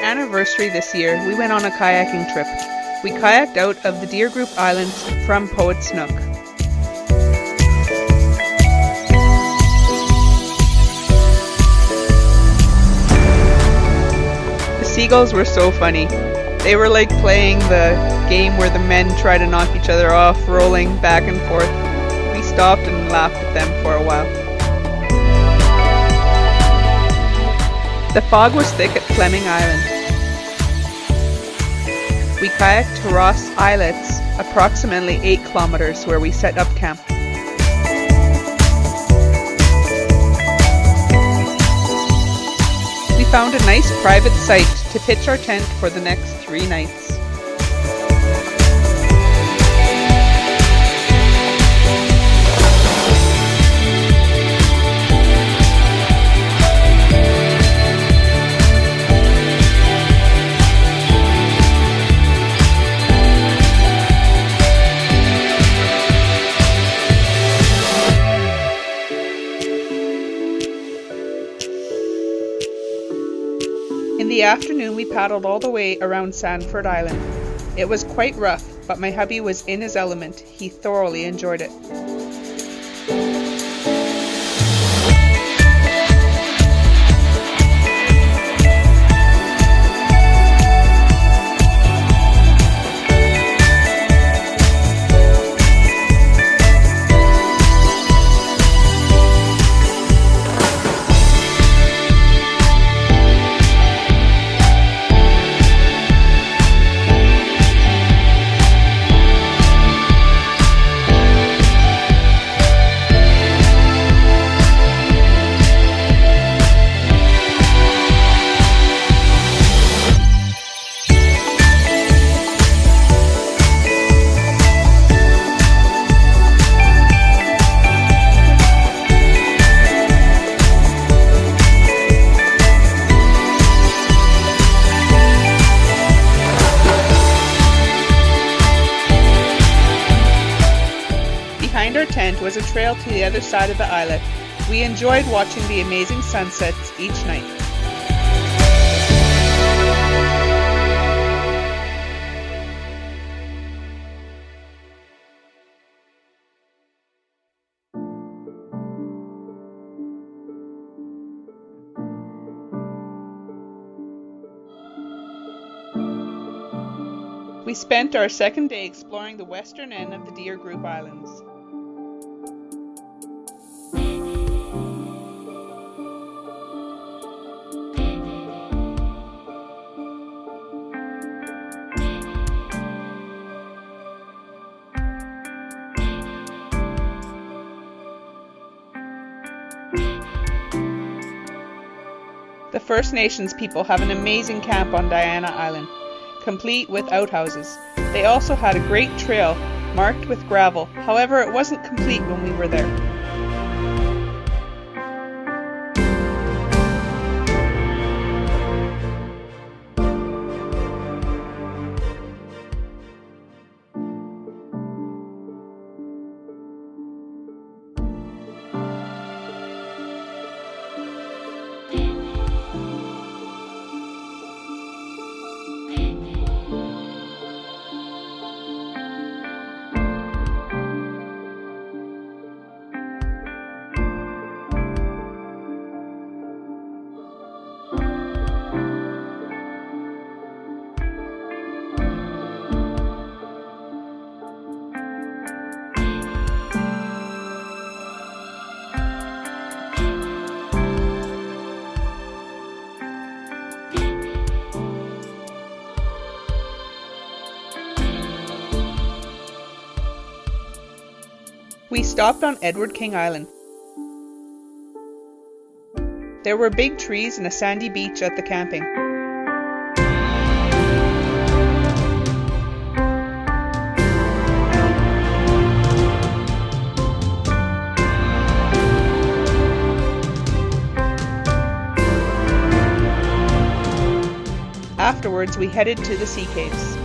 anniversary this year, we went on a kayaking trip. We kayaked out of the Deer Group Islands from Poet's Nook. The seagulls were so funny. They were like playing the game where the men try to knock each other off, rolling back and forth. We stopped and laughed at them for a while. The fog was thick at Fleming Island. We kayaked to Ross Islets, approximately 8 kilometers, where we set up camp. We found a nice private site to pitch our tent for the next 3 nights. In the afternoon, we paddled all the way around Sanford Island. It was quite rough, but my hubby was in his element. He thoroughly enjoyed it. Behind our tent was a trail to the other side of the islet. We enjoyed watching the amazing sunsets each night. We spent our second day exploring the western end of the Deer Group Islands. The First Nations people have an amazing camp on Diana Island, complete with outhouses. They also had a great trail marked with gravel. However, it wasn't complete when we were there. We stopped on Edward King Island. There were big trees and a sandy beach at the camping. Afterwards, we headed to the sea caves.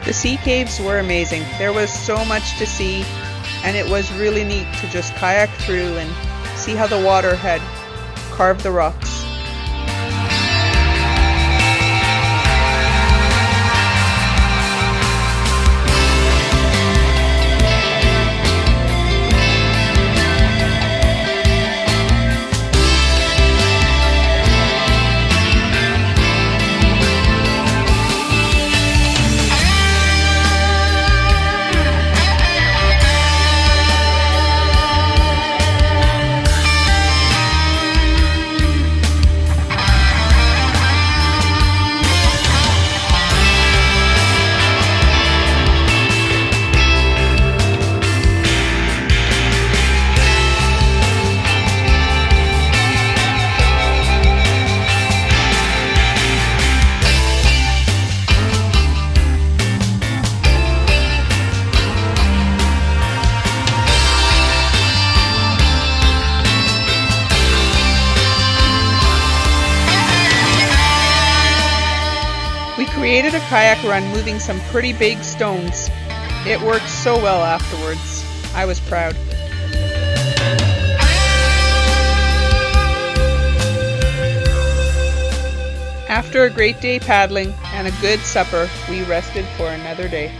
The sea caves were amazing. There was so much to see, and it was really neat to just kayak through and see how the water had carved the rocks. Created a kayak run moving some pretty big stones. It worked so well afterwards. I was proud. After a great day paddling and a good supper, we rested for another day.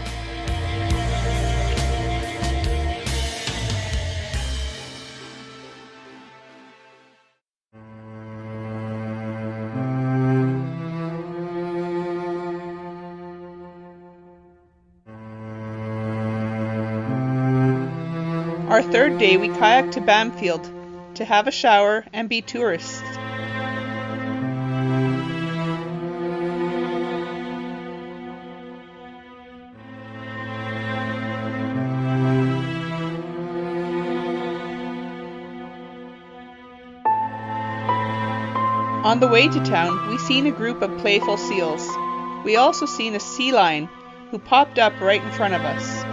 Our third day, we kayaked to Bamfield to have a shower and be tourists. On the way to town, we seen a group of playful seals. We also seen a sea lion who popped up right in front of us.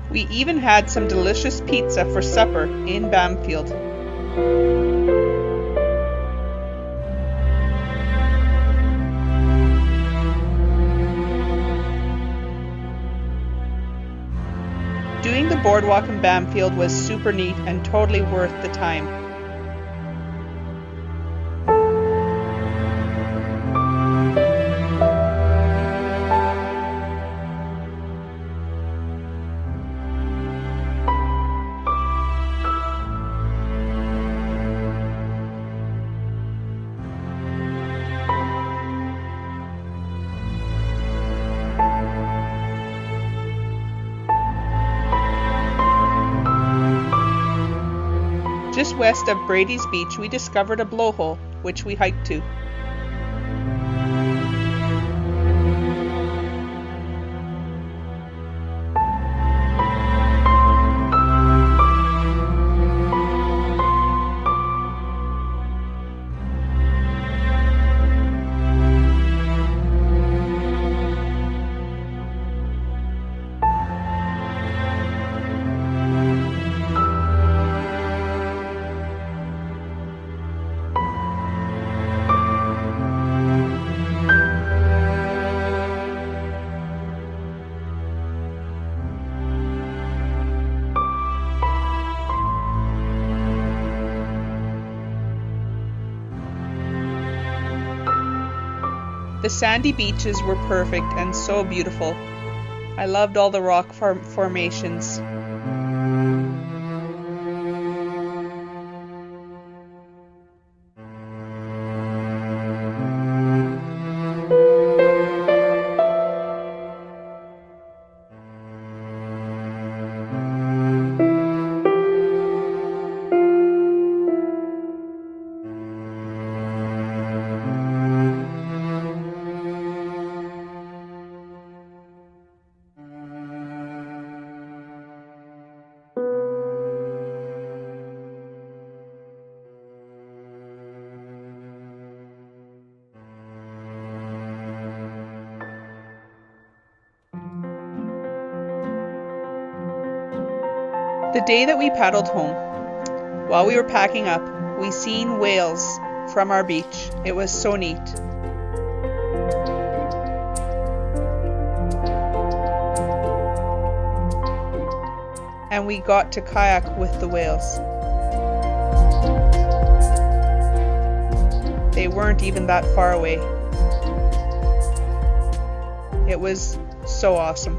We even had some delicious pizza for supper in Bamfield. Doing the boardwalk in Bamfield was super neat and totally worth the time. Just west of Brady's Beach, we discovered a blowhole, which we hiked to. The sandy beaches were perfect and so beautiful. I loved all the rock formations. The day that we paddled home, while we were packing up, we seen whales from our beach. It was so neat. And we got to kayak with the whales. They weren't even that far away. It was so awesome.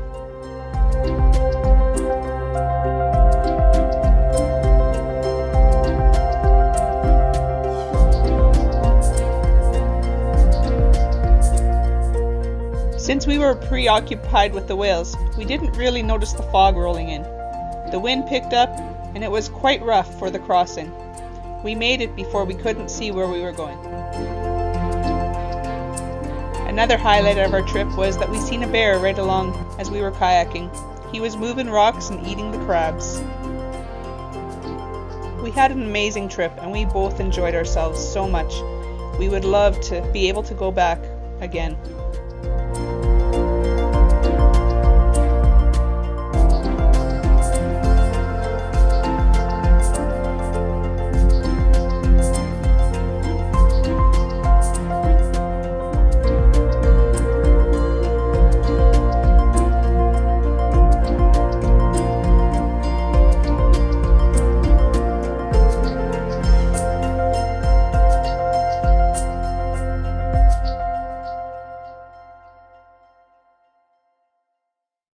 Since we were preoccupied with the whales, we didn't really notice the fog rolling in. The wind picked up and it was quite rough for the crossing. We made it before we couldn't see where we were going. Another highlight of our trip was that we seen a bear right along as we were kayaking. He was moving rocks and eating the crabs. We had an amazing trip and we both enjoyed ourselves so much. We would love to be able to go back again.